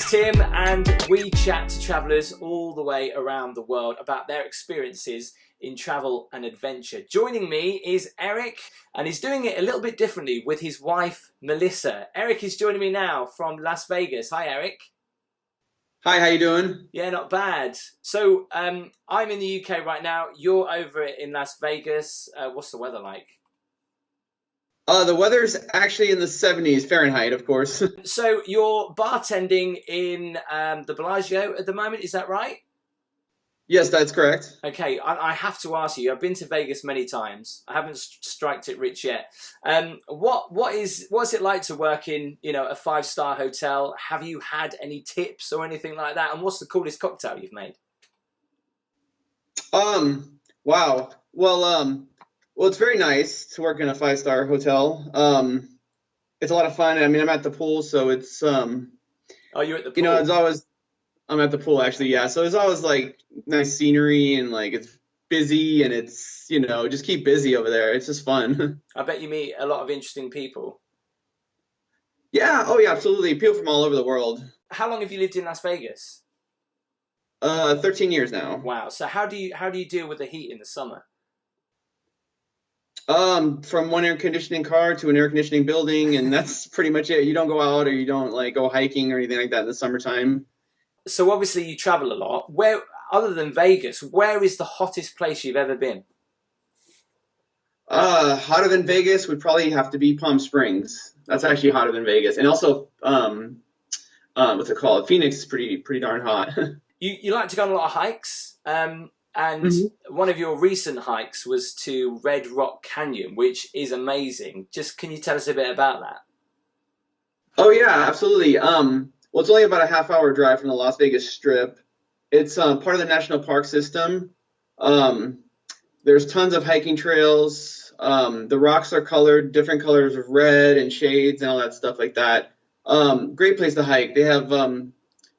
name's Tim, and we chat to travellers all the way around the world about their experiences in travel and adventure. Joining me is Eric, and he's doing it a little bit differently with his wife, Melissa. Eric is joining me now from Las Vegas. Hi, Eric. Hi, how you doing? Yeah, not bad. So, I'm in the UK right now. You're over in Las Vegas. What's the weather like? The weather's actually in the 70s Fahrenheit, of course. So you're bartending in the Bellagio at the moment, is that right? Yes, that's correct. Okay, I have to ask you, I've been to Vegas many times. I haven't striked it rich yet. What's it like to work in, a 5-star hotel? Have you had any tips or anything like that? And what's the coolest cocktail you've made? Wow. Well, it's very nice to work in a 5-star hotel. It's a lot of fun. I mean, I'm at the pool, so it's Oh, you're at the pool? I'm at the pool actually, yeah. So it's always like nice scenery and like it's busy and it's, just keep busy over there. It's just fun. I bet you meet a lot of interesting people. Yeah, oh yeah, absolutely. People from all over the world. How long have you lived in Las Vegas? 13 years now. Wow. So how do you deal with the heat in the summer? From one air conditioning car to an air conditioning building, and that's pretty much it. You don't go out or you don't like go hiking or anything like that in the summertime. So obviously you travel a lot. Where, other than Vegas, where is the hottest place you've ever been? Hotter than Vegas would probably have to be Palm Springs. That's actually hotter than Vegas. And also, what's it called? Phoenix is pretty darn hot. You like to go on a lot of hikes. And one of your recent hikes was to Red Rock Canyon, which is amazing. Just can you tell us a bit about that? Oh yeah, absolutely. Well, it's only about a half-hour drive from the Las Vegas Strip. It's part of the national park system. There's tons of hiking trails. The rocks are colored, different colors of red and shades and all that stuff like that. Great place to hike. They have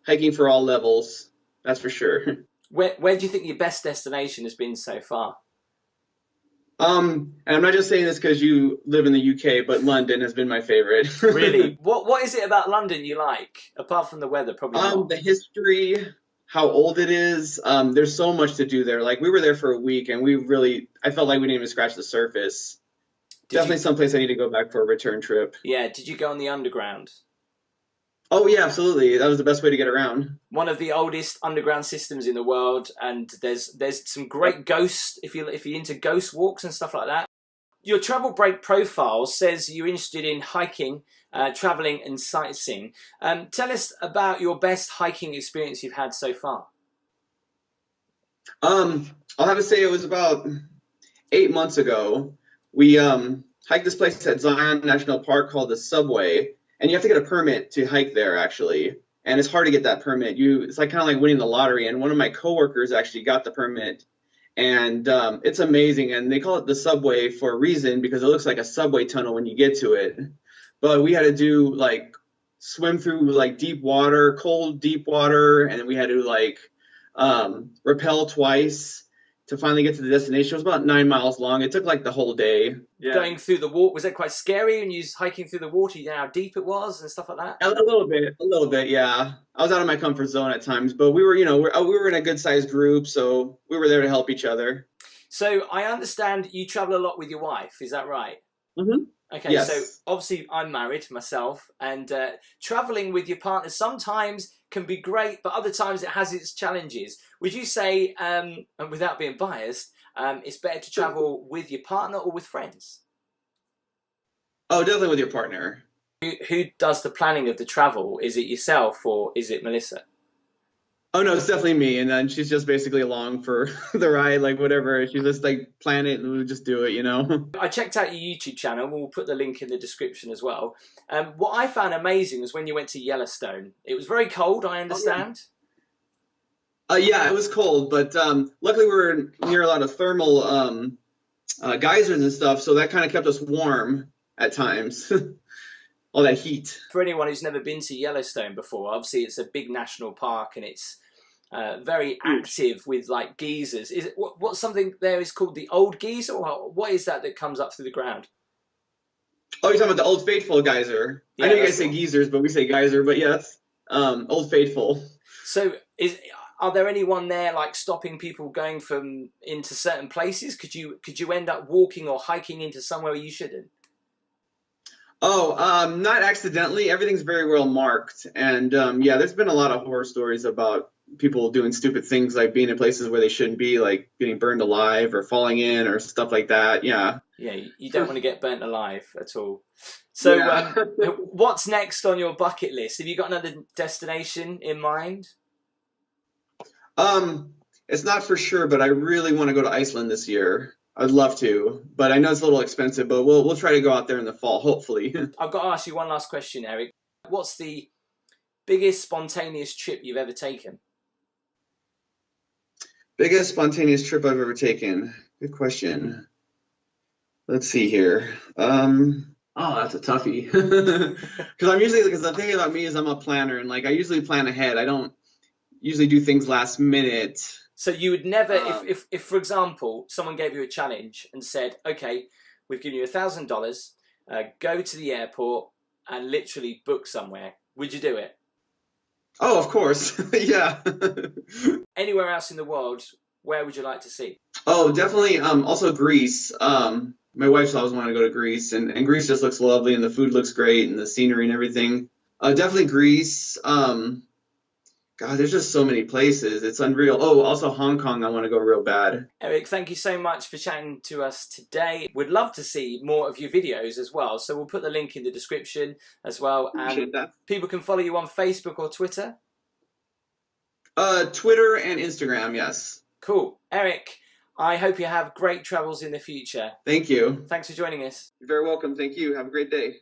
hiking for all levels, that's for sure. Where do you think your best destination has been so far? And I'm not just saying this because you live in the UK, but London has been my favorite. Really? What is it about London you like, apart from the weather? Probably not. The history, how old it is. There's so much to do there. Like we were there for a week, and I felt like we didn't even scratch the surface. Definitely someplace I need to go back for a return trip. Yeah. Did you go on the underground? Oh yeah, absolutely. That was the best way to get around. One of the oldest underground systems in the world, and there's some great ghosts if you're into ghost walks and stuff like that. Your Travelobreak profile says you're interested in hiking, traveling, and sightseeing. Tell us about your best hiking experience you've had so far. I'll have to say it was about 8 months ago. We hiked this place at Zion National Park called the Subway. And you have to get a permit to hike there, actually. And it's hard to get that permit. It's like kind of like winning the lottery. And one of my coworkers actually got the permit. And it's amazing. And they call it the Subway for a reason, because it looks like a subway tunnel when you get to it. But we had to swim through deep water, cold deep water. And then we had to rappel twice to finally get to the destination. It was about 9 miles long. It took the whole day. Yeah. Going through the water, was that quite scary when you was hiking through the water? You know how deep it was and stuff like that? A little bit, yeah. I was out of my comfort zone at times, but we were, we were in a good sized group, so we were there to help each other. So I understand you travel a lot with your wife, is that right? Mm-hmm. Okay, yes. So obviously I'm married myself, and traveling with your partner sometimes can be great, but other times it has its challenges. Would you say, and without being biased, it's better to travel with your partner or with friends? Oh, definitely with your partner. Who does the planning of the travel? Is it yourself or is it Melissa? Oh no, it's definitely me, and then she's just basically along for the ride, whatever. She's just plan it and we'll just do it, I checked out your YouTube channel. We'll put the link in the description as well. What I found amazing was when you went to Yellowstone. It was very cold, I understand. Oh, yeah. Yeah, it was cold, but luckily we were near a lot of thermal geysers and stuff, so that kind of kept us warm at times. All that heat. For anyone who's never been to Yellowstone before, obviously it's a big national park and it's very active with geysers. Is it what's something there is called the old geyser? Or what is that comes up through the ground? Oh, you're talking about the Old Faithful geyser. Yeah, I know you guys say geysers, but we say geyser, but yes. Old Faithful. So are there anyone there like stopping people going from into certain places? Could you end up walking or hiking into somewhere you shouldn't? Oh, not accidentally. Everything's very well marked. And yeah, there's been a lot of horror stories about people doing stupid things like being in places where they shouldn't be, like getting burned alive or falling in or stuff like that. Yeah. Yeah, you don't want to get burnt alive at all. So Yeah. what's next on your bucket list? Have you got another destination in mind? It's not for sure, but I really want to go to Iceland this year. I'd love to, but I know it's a little expensive, but we'll try to go out there in the fall, hopefully. I've got to ask you one last question, Eric. What's the biggest spontaneous trip you've ever taken? Biggest spontaneous trip I've ever taken. Good question. Let's see here. Oh, that's a toughie. Because the thing about me is I'm a planner, and like I usually plan ahead. I don't usually do things last minute. So you would never, if for example, someone gave you a challenge and said, okay, we've given you $1,000, go to the airport and literally book somewhere, would you do it? Oh, of course. Yeah. Anywhere else in the world, where would you like to see? Oh, definitely. Also Greece. My wife's always wanted to go to Greece, and Greece just looks lovely, and the food looks great, and the scenery and everything. Definitely Greece. God, there's just so many places. It's unreal. Oh, also Hong Kong. I want to go real bad. Eric, thank you so much for chatting to us today. We'd love to see more of your videos as well. So we'll put the link in the description as well. Appreciate that. People can follow you on Facebook or Twitter? Twitter and Instagram, yes. Cool. Eric, I hope you have great travels in the future. Thank you. Thanks for joining us. You're very welcome. Thank you. Have a great day.